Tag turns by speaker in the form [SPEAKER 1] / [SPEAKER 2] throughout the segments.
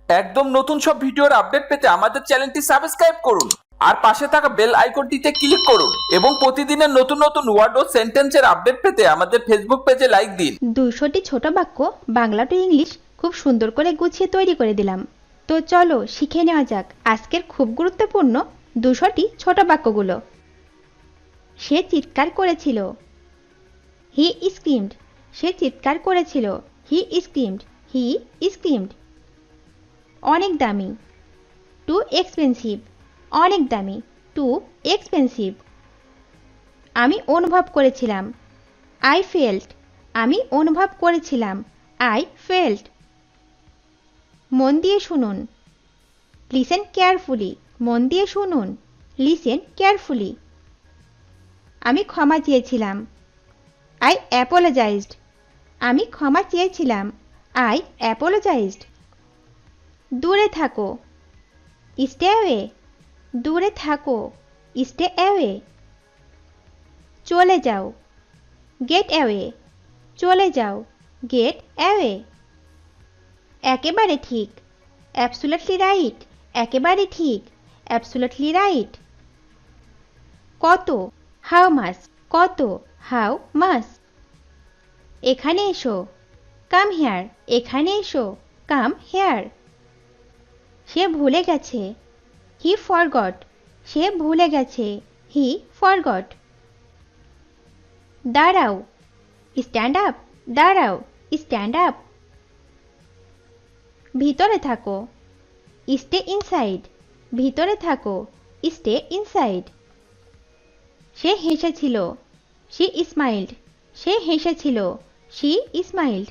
[SPEAKER 1] একদম নতুন সব ভিডিওর আপডেট পেতে আমাদের চ্যানেলটি সাবস্ক্রাইব করুন আর পাশে থাকা বেল আইকনটিতে ক্লিক করুন এবং প্রতিদিনের নতুন নতুন ওয়ার্ড ও সেন্টেন্সের আপডেট পেতে আমাদের ফেসবুক পেজে লাইক দিন।
[SPEAKER 2] 200টি ছোট বাক্য বাংলা টু ইংলিশ খুব সুন্দর করে গুছিয়ে তৈরি করে দিলাম। তো চলো শিখে নেওয়া যাক আজকের খুব গুরুত্বপূর্ণ 200টি ছোট বাক্যগুলো। সে চিৎকার করেছিল। হি স্ক্রিমড। সে চিৎকার করেছিল। হি স্ক্রিমড। হি স্ক্রিমড। অনেক দামি। Too expensive. অনেক দামি। Too expensive. আমি অনুভব করেছিলাম। I felt. আমি অনুভব করেছিলাম। I felt. মন দিয়ে শুনুন। Listen carefully. মন দিয়ে শুনুন। Listen carefully. আমি ক্ষমা চেয়েছিলাম। I apologised. আমি ক্ষমা চেয়েছিলাম। I apologised. দূরে থাকো। Stay away. দূরে থাকো। Stay away. চলে যাও। Gate away. চলে যাও। Gate away. একেবারে ঠিক। Absolutely right. একেবারে ঠিক। Absolutely right. কত। How much. কত। How much. এখানে এসো। Come here. এখানে এসো। Come hair. সে ভুলে গেছে। He forgot. সে ভুলে গেছে। He forgot. দাঁড়াও। Stand up. দাঁড়াও। Stand up. ভিতরে থাকো। Stay inside. ভিতরে থাকো। Stay inside. সে হেসেছিল। She smiled. সে হেসেছিল। She smiled.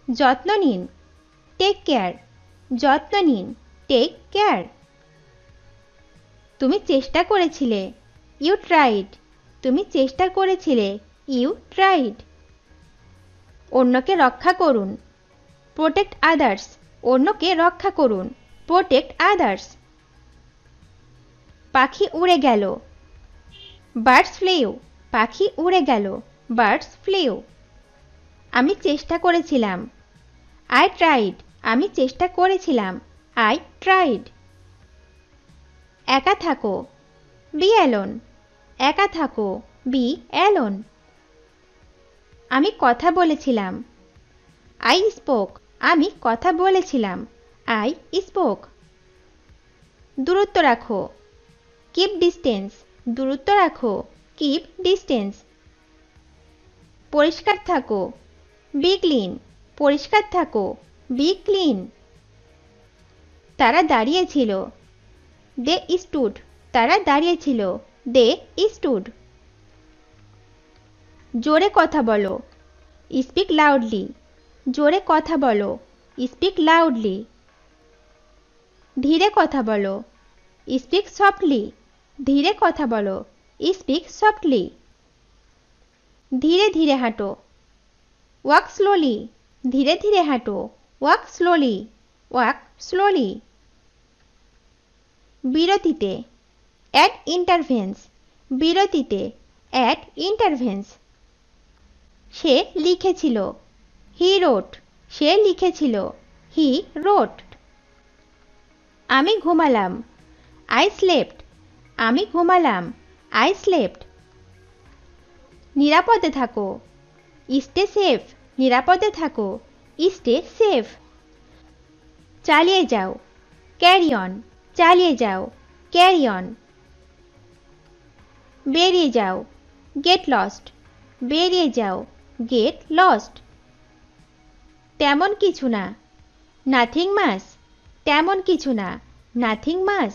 [SPEAKER 2] যত্ন নিন। Take care. যত্ন নিন। Take care. তুমি চেষ্টা করেছিলে। You tried. তুমি চেষ্টা করেছিলে। You tried. অন্যকে রক্ষা করুন। Protect others. অন্যকে রক্ষা করুন। Protect others. পাখি উড়ে গেল। Birds flew. পাখি উড়ে গেল। Birds flew. আমি চেষ্টা করেছিলাম। I tried. আমি চেষ্টা করেছিলাম। I tried. একা থাকো। Be alone. একা থাকো। Be alone. আমি কথা বলেছিলাম। I spoke. আমি কথা বলেছিলাম। I spoke. দূরত্ব রাখো। Keep distance. দূরত্ব রাখো। Keep distance. পরিষ্কার থাকো। Be clean. পরিষ্কার থাকো। Be clean. তারা দাঁড়িয়েছিল। They stood. তারা দাঁড়িয়েছিল। They stood. জোরে কথা বলো। Speak loudly. জোরে কথা বলো। Speak loudly. ধীরে কথা বলো। Speak softly. ধীরে কথা বলো। Speak softly. ধীরে ধীরে হাঁটো। Walk slowly. ধীরে ধীরে হাঁটো। Walk slowly. Walk slowly. বিরতিতে। অ্যাট ইন্টারভেন্স। বিরতিতে। অ্যাট ইন্টারভেন্স। সে লিখেছিল। হি রোট। সে লিখেছিল। হি রোট। আমি ঘুমালাম। I slept. আমি ঘুমালাম। I slept. নিরাপদে থাকো। Stay safe. নিরাপদে থাকো। Stay safe. চালিয়ে যাও। Carry on. চালিয়ে যাও। Carry on. বেরিয়ে যাও। Get lost. বেরিয়ে যাও। Get lost. তেমন কিছু না। Nothing much. তেমন কিছু না। Nothing much.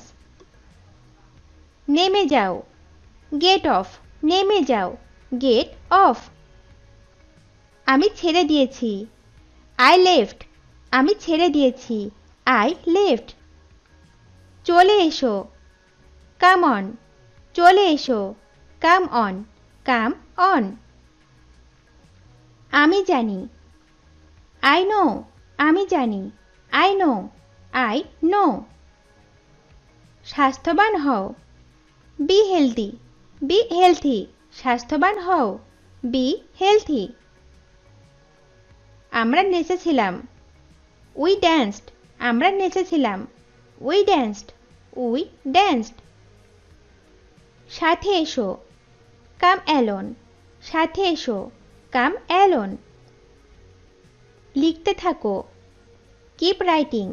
[SPEAKER 2] নেমে যাও। Get off. নেমে যাও। Get off. আমি ছেড়ে দিয়েছি। I left. আমি ছেড়ে দিয়েছি। I left. চলে এসো। Come on. চলে এসো। Come on. Come on. আমি জানি। I know. আমি জানি। I know. I know. স্বাস্থ্যবান হও। Be healthy. Be healthy. স্বাস্থ্যবান হও। Be healthy. আমরা নেচেছিলাম। উই ড্যান্সড, আমরা নেচেছিলাম। We danced, we danced. সাথে এসো, কাম অ্যালোন, সাথে এসো, কাম অ্যালোন। লিখতে থাকো, কিপ রাইটিং,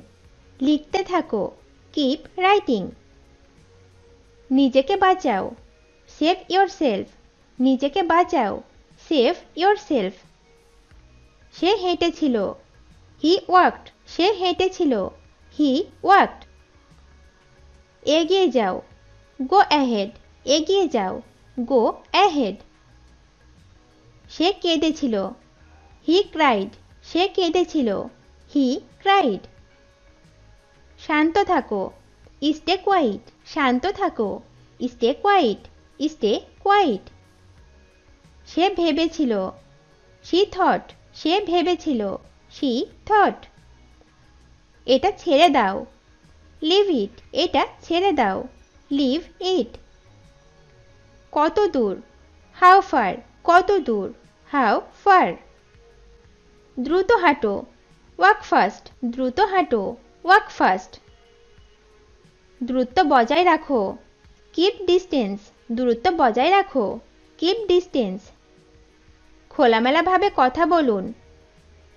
[SPEAKER 2] লিখতে থাকো, কিপ রাইটিং। নিজেকে বাঁচাও, সেভ ইয়োরসেলফ, নিজেকে বাঁচাও, সেভ ইয়োরসেলফ। সে হেঁটেছিল, হি ওয়াকড, সে হেঁটেছিল, হি ওয়াকড। এগিয়ে যাও, গো অ্যাহেড, এগিয়ে যাও, গো অ্যাহেড। সে কেঁদেছিল, হি ক্রাইড, সে কেঁদেছিল, হি ক্রাইড। শান্ত থাকো, স্টে কোয়াইট, শান্ত থাকো, স্টে কোয়াইট, স্টে কোয়াইট। সে ভেবেছিল, শি থট, সে ভেবেছিল, শি থট। এটা ছেড়ে দাও, লিভ ইট, এটা ছেড়ে দাও, লিভ ইট। কত দূর, হাউ ফার, কত দূর, হাউ ফার। দ্রুত হাঁটো, ওয়াক ফাস্ট, দ্রুত হাঁটো, ওয়াক ফাস্ট। দূরত্ব বজায় রাখো, কিপ ডিস্টেন্স, দূরত্ব বজায় রাখো, কিপ ডিস্টেন্স। খোলামেলাভাবে কথা বলুন,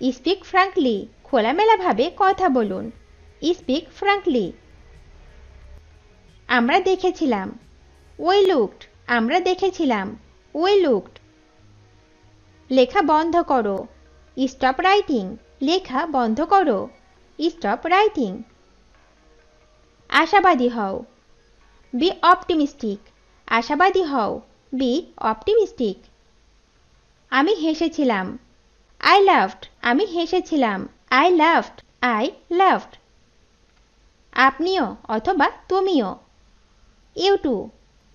[SPEAKER 2] স্পিক ফ্রাঙ্কলি, খোলামেলাভাবে কথা বলুন, স্পিক ফ্রাঙ্কলি। আমরা দেখেছিলাম, উই লুকড, আমরা দেখেছিলাম, উই লুকড। লেখা বন্ধ করো, স্টপ রাইটিং, লেখা বন্ধ করো, স্টপ রাইটিং। আশাবাদী হও, বি অপটিমিস্টিক, আশাবাদী হও, বি অপটিমিস্টিক। আমি হেসেছিলাম, আই লাভড, আমি হেসেছিলাম, আই লাভড, আই লাভড। আপনিও অথবা তুমিও, ইউ টু,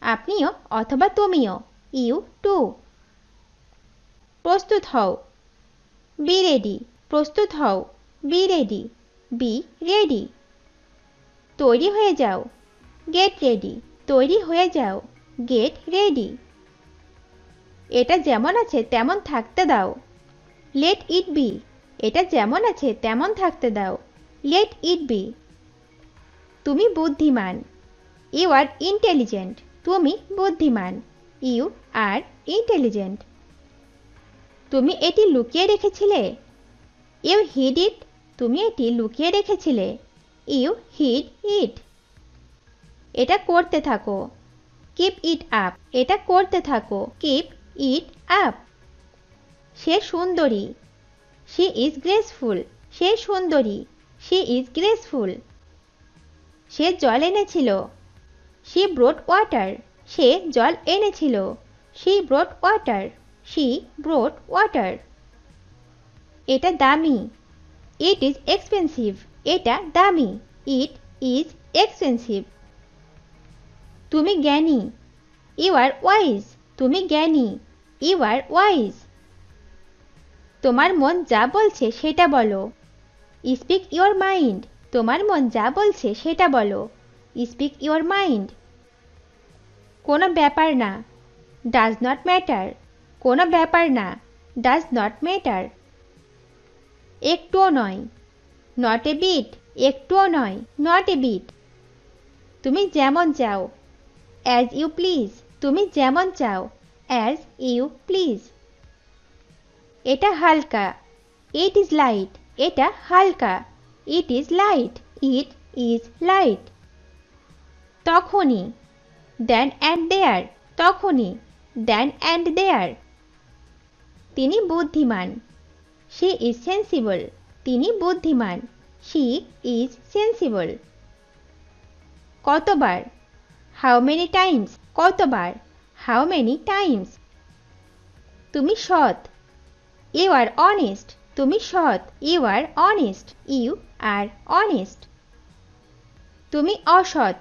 [SPEAKER 2] আপনিও অথবা তুমিও, ইউ টু। প্রস্তুত হও, বি রেডি, প্রস্তুত হও, বি রেডি, বি রেডি। তৈরি হয়ে যাও, গেট রেডি, তৈরি হয়ে যাও, গেট রেডি। এটা যেমন আছে তেমন থাকতে দাও, লেট ইট বি, এটা যেমন আছে তেমন থাকতে দাও, লেট ইট বি। তুমি বুদ্ধিমান, ইউ আর ইন্টেলিজেন্ট, তুমি বুদ্ধিমান, ইউ আর ইন্টেলিজেন্ট। তুমি এটি লুকিয়ে রেখেছিলে, ইউ হিড ইট, তুমি এটি লুকিয়ে রেখেছিলে, ইউ হিড ইট। এটা করতে থাকো, কিপ ইট আপ, এটা করতে থাকো, কিপ ইট আপ। সে সুন্দরী, শি ইজ গ্রেসফুল, সে সুন্দরী, শি ইজ গ্রেসফুল। সে জল এনেছিল, শি ব্রট ওয়াটার, সে জল এনেছিল, শি ব্রট ওয়াটার, শি ব্রট ওয়াটার। এটা দামি, ইট ইজ এক্সপেন্সিভ, এটা দামি, ইট ইজ এক্সপেন্সিভ। তুমি জ্ঞানী, ইউ আর ওয়াইজ, তুমি জ্ঞানী, ইউ আর ওয়াইজ। তোমার মন যা বলছে সেটা বলো, স্পিক ইয়োর মাইন্ড, তোমার মন যা বলছে সেটা বলো, স্পিক ইয়োর মাইন্ড। কোনো ব্যাপার না, ডাজ নট ম্যাটার, কোনো ব্যাপার না, ডাজ নট ম্যাটার। একটুও নয়, নট এ বিট, একটুও নয়, নট এ বিট। তুমি যেমন চাও, অ্যাজ ইউ প্লিজ, তুমি যেমন চাও, অ্যাজ ইউ প্লিজ। এটা হালকা, ইট ইজ লাইট, এটা হালকা, it is light, it is light. তখনই, দেন অ্যান্ড দেয়ার, তখনই, দেন অ্যান্ড দেয়ার। তিনি বুদ্ধিমান, শি ইজ সেন্সিবল, তিনি বুদ্ধিমান, শি ইজ সেন্সিবল। কতবার, হাউ মেনি টাইমস, কতবার, হাউ মেনি টাইমস। তুমি সৎ, ইউ আর অনেস্ট, তুমি সৎ, you are honest, you are honest. তুমি অসৎ,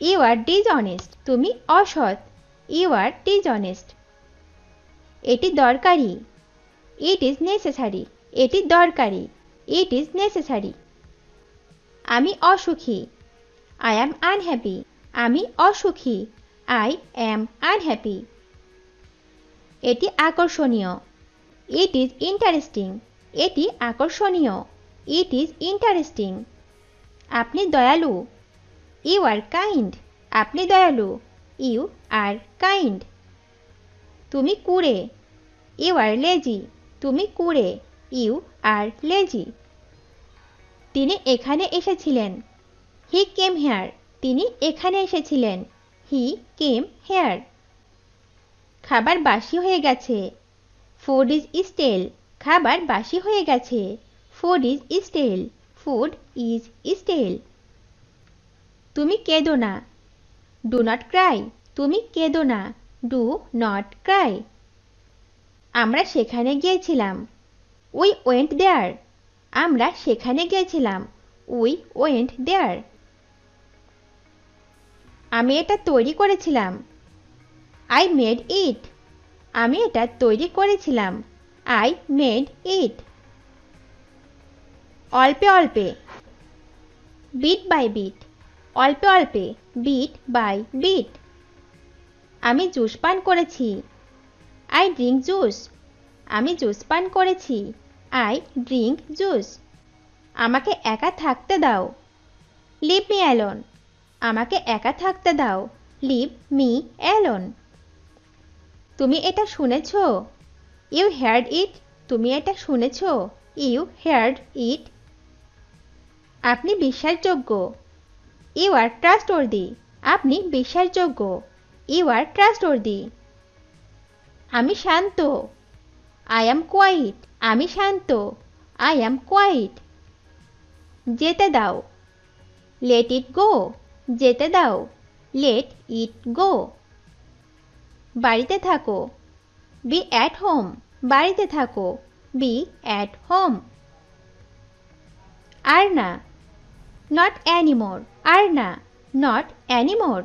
[SPEAKER 2] ইউ আর ডিসঅনেস্ট, তুমি অসৎ, ইউ আর ডিসঅনেস্ট। এটি দরকারি, ইট ইজ নেসেসারি, এটি দরকারি, ইট ইজ নেসেসারি। আমি অসুখী, আই অ্যাম আনহ্যাপি, আমি অসুখী, আই অ্যাম আনহ্যাপি। এটি আকর্ষণীয়, ইট ইজ ইন্টারেস্টিং, এটি আকর্ষণীয়, ইট ইজ ইন্টারেস্টিং। আপনি দয়ালু। You are kind. আপনি দয়ালু। You are kind. তুমি কুঁড়ে। You are lazy. তুমি কুঁড়ে। You are lazy. তিনি এখানে এসেছিলেন। He came here. তিনি এখানে এসেছিলেন। He came here. খাবার বাসি হয়ে গেছে। Food is stale. খাবার বাসি হয়ে গেছে। Food is stale. Food is stale. তুমি কেঁদো না। Do not cry. তুমি কেঁদো না। Do not cry. আমরা সেখানে গিয়েছিলাম। We went there. আমরা সেখানে গিয়েছিলাম। We went there. আমি এটা তৈরি করেছিলাম। I made it. আমি এটা তৈরি করেছিলাম। I made it. অল্পে অল্পে। Bit by bit. অল্পে অল্পে। Bit by bit. আমি জুস পান করেছি। I drink juice. আমি জুস পান করেছি। I drink juice. আমাকে একা থাকতে দাও। Leave me alone. আমাকে একা থাকতে দাও। Leave me alone. তুমি এটা শুনেছ? You heard it. তুমি এটা শুনেছ? You heard it. আপনি বিশ্বাসযোগ্য। You are trustworthy. আপনি বিশ্বাসযোগ্য। You are trustworthy. আমি শান্ত। I am quite. আমি শান্ত। I am quiet. যেতে দাও। Let it go. যেতে দাও। Let it go. বাড়িতে থাকো। Be at home. বাড়িতে থাকো। Be at home. আর না। Not anymore. আর না। Not anymore.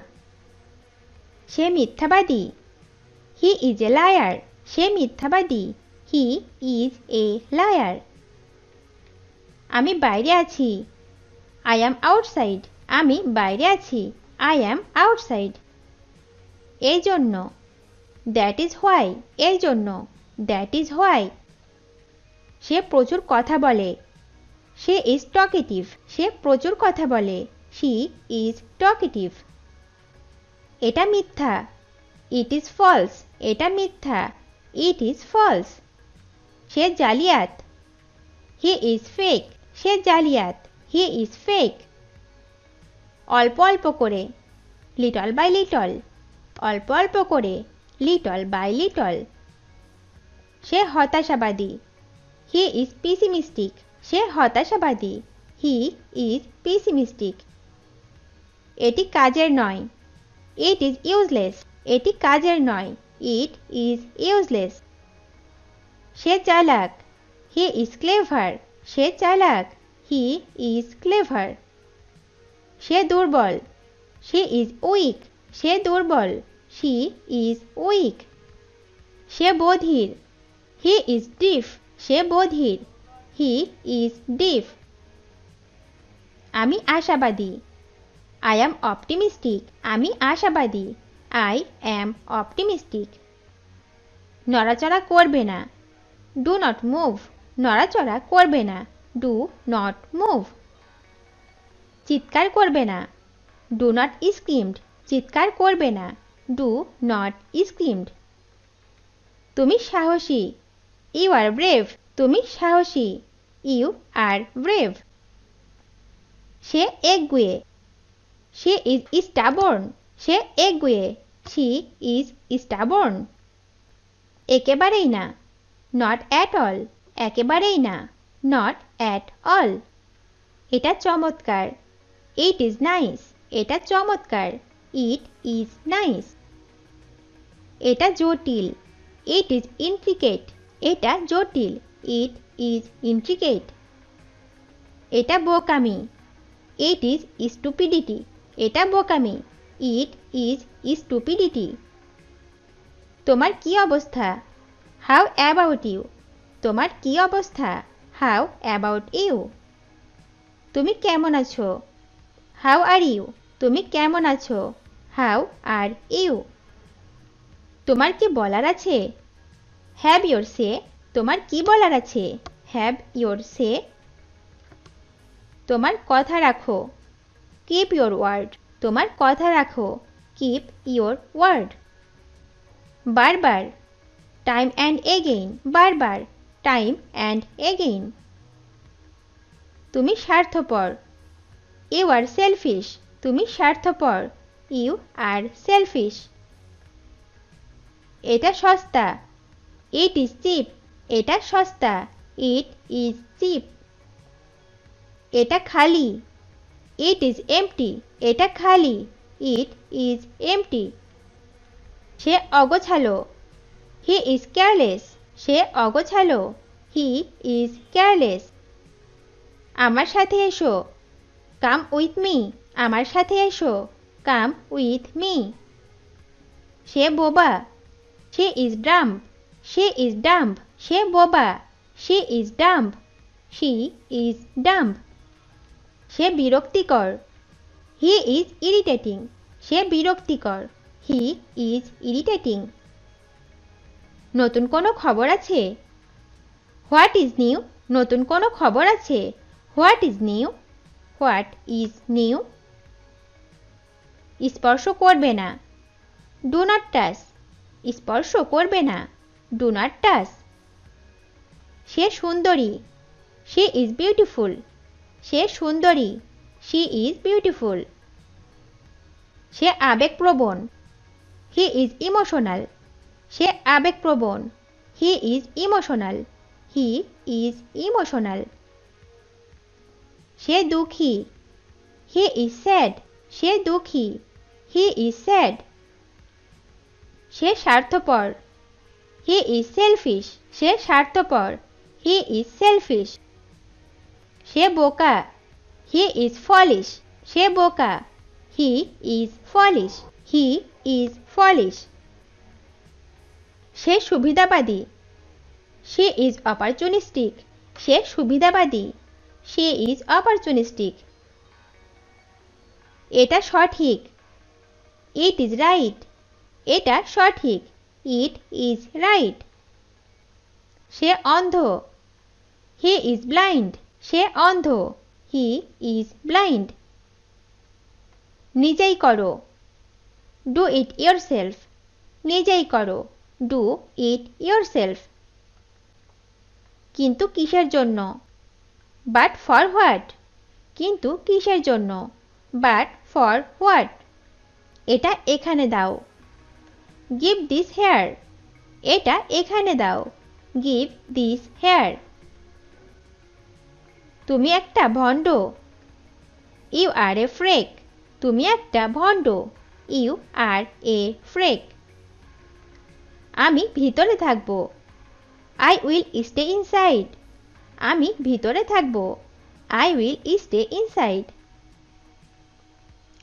[SPEAKER 2] সে মিথ্যাবাদী। He is a liar. সে মিথ্যাবাদী। He is a liar. আমি বাইরে আছি। I am outside. আমি বাইরে আছি। I am outside. এই জন্য। That is why. এই জন্য। That is why. সে প্রচুর কথা বলে। সে ইজ টকেটিভ। সে প্রচুর কথা বলে। She is talkative. এটা মিথ্যা। It is false. এটা মিথ্যা। It is false. সে জালিয়াত। He is fake. সে জালিয়াত। He is fake. অল্প অল্প করে। Little by little. অল্প অল্প করে। Little by little. সে হতাশাবাদী। He is pessimistic. সে হতাশাবাদী। He is pessimistic. এটি কাজের নয়। It is useless. এটি কাজের নয়। It is useless. সে চালাক। He is clever. সে চালাক। He is clever. সে দুর্বল। She is weak. সে দুর্বল। She is weak. সে বধির। He is deaf. সে বধির। He is deaf. আমি আশাবাদী। I am optimistic. আমি আশাবাদী। I am optimistic. নড়াচড়া করবে না। Do not move. নড়াচড়া করবে না। Do not move. চিৎকার করবে না। Do not screamed. চিৎকার করবে না। Do not screamed. তুমি সাহসী। You are brave. তুমি সাহসী। You are brave. সে একগুঁয়ে। She is stubborn. সে একগুঁয়ে। She is stubborn. একেবারেই না। Not at all. একেবারেই না। Not at all. এটা চমৎকার। It is nice. এটা চমৎকার। It is nice. এটা জটিল। It is intricate. এটা জটিল। It is intricate. এটা বোকামি। It is stupidity. এটা বোকামি। It is stupidity. তোমার কি অবস্থা? How about you? তোমার কি অবস্থা? How about you? তুমি কেমন আছো? How are you? তুমি কেমন আছো? How are you? তোমার কি বলার আছে? Have your say? তোমার কি বলার আছে? Have your say? তোমার কথা রাখো। Keep your word. তোমার কথা রাখো। Keep your word. বারবার। Time and again. বারবার। Time and again. তুমি স্বার্থপর। You are selfish. তুমি স্বার্থপর। You are selfish. এটা সস্তা। It is cheap. এটা সস্তা। It is cheap. এটা খালি। It is empty. এটা খালি। It is MT. সে অগোছালো। He is careless. সে অগোছালো। He is careless. আমার সাথে এসো। Come with me. আমার সাথে এসো। Come with me. সে বোবা। সে ইজ ডাম্ব। সে ইজ ডাম্ব। সে বোবা। সে is dumb. She is dumb. সে বিরক্তিকর। He is irritating. সে বিরক্তিকর। He is irritating. নতুন কোনো খবর আছে? What is new? নতুন কোনো খবর আছে? What is new? What is new? স্পর্শ করবে না। Do not touch. স্পর্শ করবে না। Do not touch. সে সুন্দরী। She is beautiful. সে সুন্দরী। She is beautiful. সে আবেগপ্রবণ। He is emotional. সে আবেগপ্রবণ। He is emotional. He is emotional. সে দুঃখী। He is sad. সে দুঃখী। He is sad. সে স্বার্থপর। He is shellfish. সে স্বার্থপর। He is shellfish. সে বোকা। He is foolish. সে বোকা। He is foolish. He is foolish. সে সুবিধাবাদী। She is opportunistic. সে সুবিধাবাদী। She is opportunistic. এটা সঠিক। It is right. এটা সঠিক। It is right. সে অন্ধ। He is blind. সে অন্ধ। He is blind. নিজেই করো। Do it yourself. নিজেই করো। Do it yourself. কিন্তু কিসের জন্য? But for what? কিন্তু কিসের জন্য? But for what? এটা এখানে দাও। Give this here. এটা এখানে দাও। Give this here. তুমি একটা ভণ্ড। You are a freak. তুমি একটা ভণ্ড। You are a freak. আমি ভিতরে থাকব। I will stay inside. আমি ভিতরে থাকব। I will stay inside.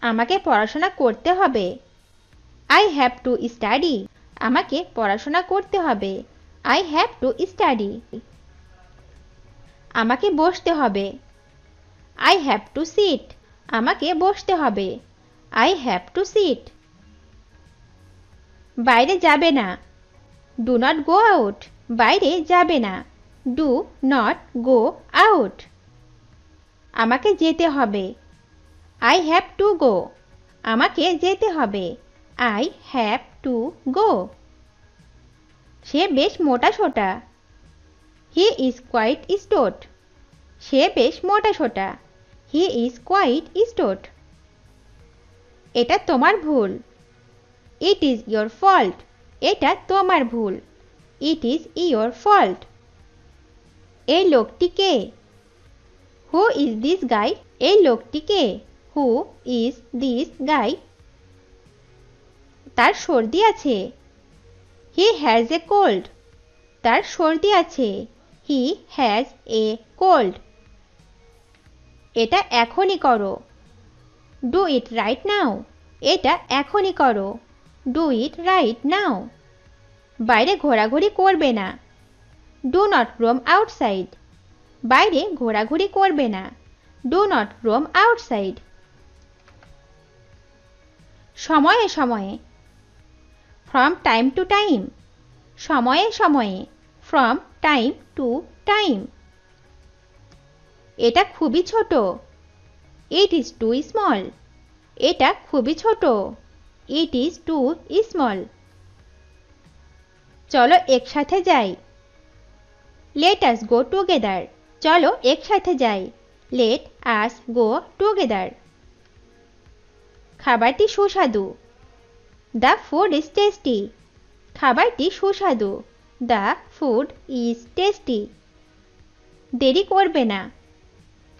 [SPEAKER 2] আমাকে পড়াশোনা করতে হবে। I have to study. আমাকে পড়াশোনা করতে হবে। I have to study. আমাকে বসতে হবে। I have to sit. আমাকে বসতে হবে। I have to sit. বাইরে যাবে না। Do not go out. বাইরে যাবে না। Do not go out. আমাকে যেতে হবে। I have to go. আমাকে যেতে হবে। I have to go. সে বেশ মোটাসোটা। He is quite স্টোট। সে বেশ মোটাসোটা। He is quite স্টোট। এটা তোমার ভুল। It is your fault. এটা তোমার ভুল। It is your fault. এই লোকটি কে? Who is this guy? এই লোকটি কে? Who is this guy? তার সর্দি আছে। He has a cold. তার সর্দি আছে। He has a cold. এটা এখনই করো। Do it right now. এটা এখনই করো। Do it right now. বাইরে ঘোরাঘুরি করবে না। Do not roam outside. বাইরে ঘোরাঘুরি করবে না। Do not roam outside. সময়ে সময়ে। From time to time. সময়ে সময়ে। From time to time. এটা খুবই ছোট। It is too small. এটা খুবই ছোট। It is too small. চলো একসাথে যাই। Let us go together. চলো একসাথে যাই। Let us go together. খাবারটি সুস্বাদু। The food is tasty. খাবারটি সুস্বাদু। The food is tasty. দেরি করবে না।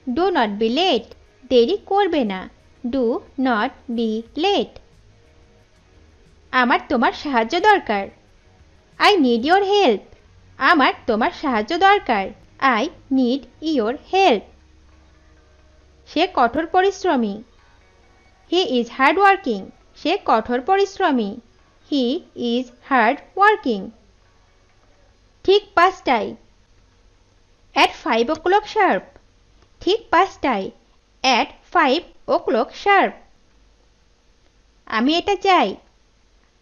[SPEAKER 2] Do not be late. দেরি করবে না। Do not be late. আমার তোমার সাহায্য দরকার। I need your help. আমার তোমার সাহায্য দরকার। I need your help. সে কঠোর পরিশ্রমী। He is hard working. সে কঠোর পরিশ্রমী। He is hard working. ঠিক 5টায়। At 5 o'clock sharp। ঠিক 5টায়। At 5 o'clock sharp। আমি এটা চাই।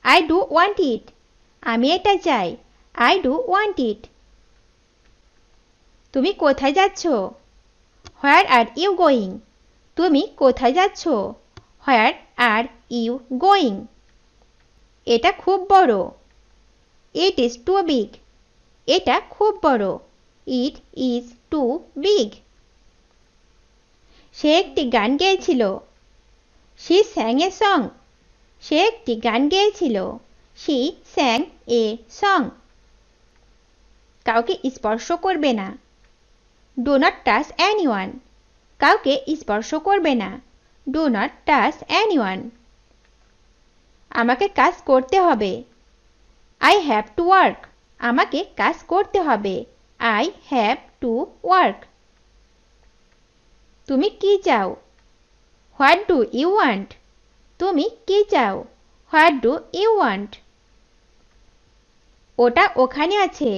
[SPEAKER 2] I do want it. আমি এটা চাই। I do want it. তুমি কোথায় যাচ্ছ? Where are you going? তুমি কোথায় যাচ্ছ? Where are you going? এটা খুব বড়। It is too big. এটা খুব বড়। It is too big. সে একটি গান গেয়েছিল। She স্যাং a song. সে একটি গান গেয়েছিল। She স্যাং a song. কাউকে স্পর্শ করবে না। Do not touch anyone. কাউকে স্পর্শ করবে না। Do not touch anyone. আমাকে কাজ করতে হবে। I have to work. আমাকে কাজ করতে হবে। I have to work. তুমি কি চাও? What do you want? তুমি কি চাও? What do you want? ওটা ওখানে আছে।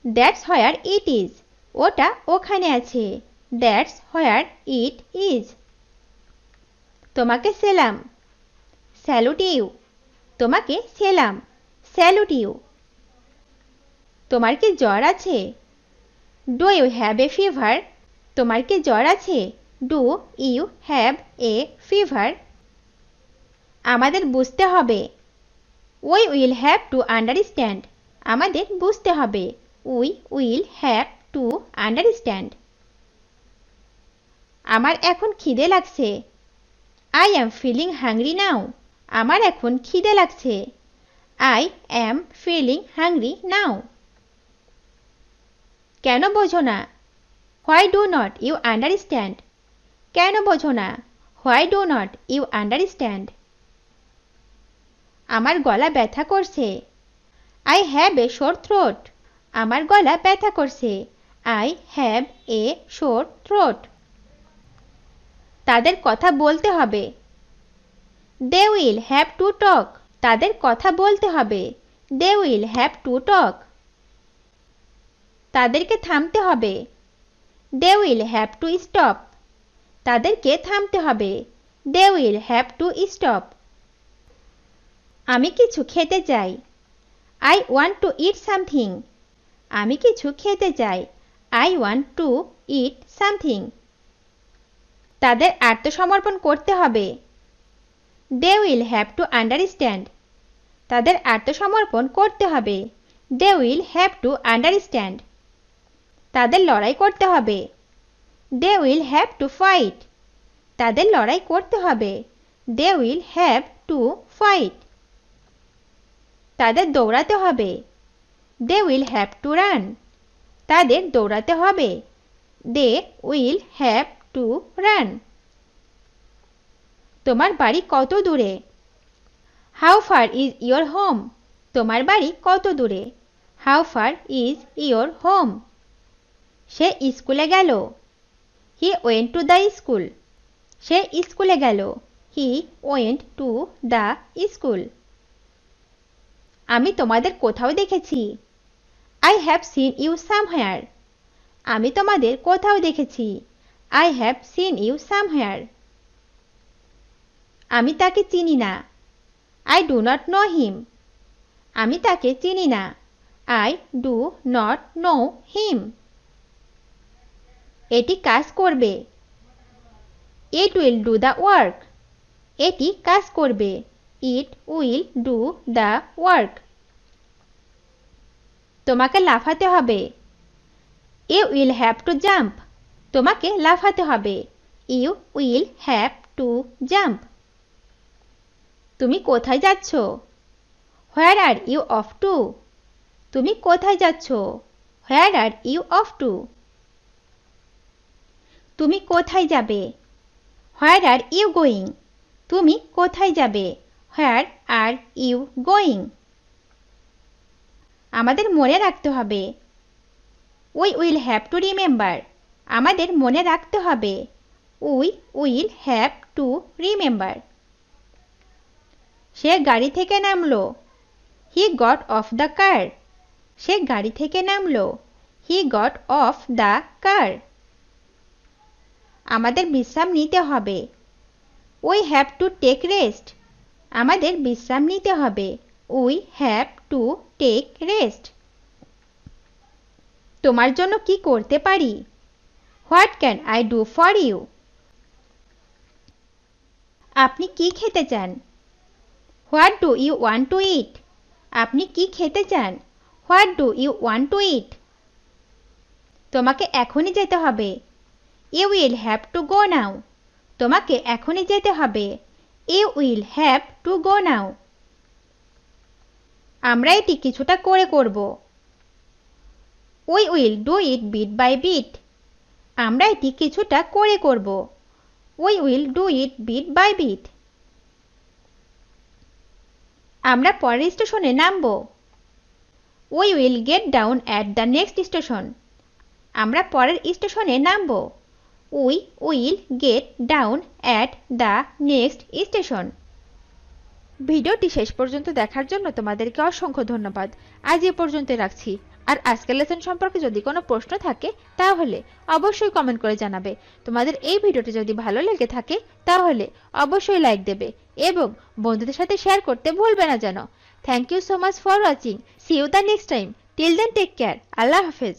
[SPEAKER 2] That's where it is. ওটা ওখানে আছে। That's where it is. তোমাকে সেলাম। Salute you. তোমাকে সেলাম। Salute you. তোমার কি জ্বর আছে? Do you have a fever? তোমার কি জ্বর আছে? Do you have a fever? আমাদের বুঝতে হবে। We will have to understand. আমাদের বুঝতে হবে। We will have to understand. আমার এখন খিদে লাগছে। I am feeling hungry now. আমার এখন খিদে লাগছে। I am feeling hungry now. কেন বোঝো না? Why do not you understand? কেন বোঝো না? Why do not you understand? আমার গলা ব্যথা করছে। I have a sore throat. আমার গলা ব্যথা করছে। I have a sore throat. তাদের কথা বলতে হবে। They will have to talk. তাদের কথা বলতে হবে। They will have to talk. তাদেরকে থামতে হবে। They will have to stop. তাদেরকে থামতে হবে। They will have to stop. আমি কিছু খেতে চাই। I want to eat something. আমি কিছু খেতে চাই। I want to eat something. তাদের আত্মসমর্পণ করতে হবে। They will have to understand. তাদের আত্মসমর্পণ করতে হবে। They will have to understand. তাদের লড়াই করতে হবে। They will have to fight. তাদের লড়াই করতে হবে। They will have to fight. তাদের দৌড়াতে হবে। They will have to run. তাদের দৌড়াতে হবে। They will have to run. তোমার বাড়ি কত দূরে? How far is your home? তোমার বাড়ি কত দূরে? How far is your home? সে স্কুলে গেল। He went to the school. সে স্কুলে গেল। He went to the school. আমি তোমাদের কোথাও দেখেছি। I have seen you somewhere. আমি তোমাদের কোথাও দেখেছি। I have seen you somewhere. আমি তাকে চিনি না। I do not know him. আমি তাকে চিনি না। I do not know him. এটি কাজ করবে। It will do the work. এটি কাজ করবে। It will do the work. তোমাকে লাফাতে হবে। You will have to jump. তোমাকে লাফাতে হবে। You will have to jump. তুমি কোথায় যাচ্ছ? Where are you off to? তুমি কোথায় যাচ্ছ? Where are you off to? তুমি কোথায় যাবে? Where are you going? তুমি কোথায় যাবে? Where are you going? আমাদের মনে রাখতে হবে। We will have to remember. আমাদের মনে রাখতে হবে। We will have to remember. সে গাড়ি থেকে নামলো। He got off the car. সে গাড়ি থেকে নামলো। He got off the car. আমাদের বিশ্রাম নিতে হবে। We have to take rest. আমাদের বিশ্রাম নিতে হবে। We have to take rest. তোমার জন্য কি করতে পারি? What can I do for you? আপনি কি খেতে চান? What do you want to eat? আপনি কি খেতে চান? What do you want to eat? তোমাকে এখনই যেতে হবে। You will have to go now. তোমাকে এখনই যেতে হবে। You will have to go now. আমরা এটি কিছুটা করে করব। We will do it bit by bit. আমরা এটি কিছুটা করে করব। We will do it bit by bit. আমরা পরের স্টেশনে নামব। We will get down at the next station. আমরা পরের স্টেশনে নামব। We will get down at the next station. ভিডিওটি শেষ পর্যন্ত দেখার জন্য তোমাদেরকে অসংখ্য ধন্যবাদ। আজ এ পর্যন্ত রাখছি। আর আজকের লেসন সম্পর্কে যদি কোনো প্রশ্ন থাকে তাহলে অবশ্যই কমেন্ট করে জানাবে। তোমাদের এই ভিডিওটি যদি ভালো লেগে থাকে তাহলে অবশ্যই লাইক দেবে এবং বন্ধুদের সাথে শেয়ার করতে ভুলবে না যেন। Thank you so much for watching. See you the next time. Till then take care. Allah হাফেজ।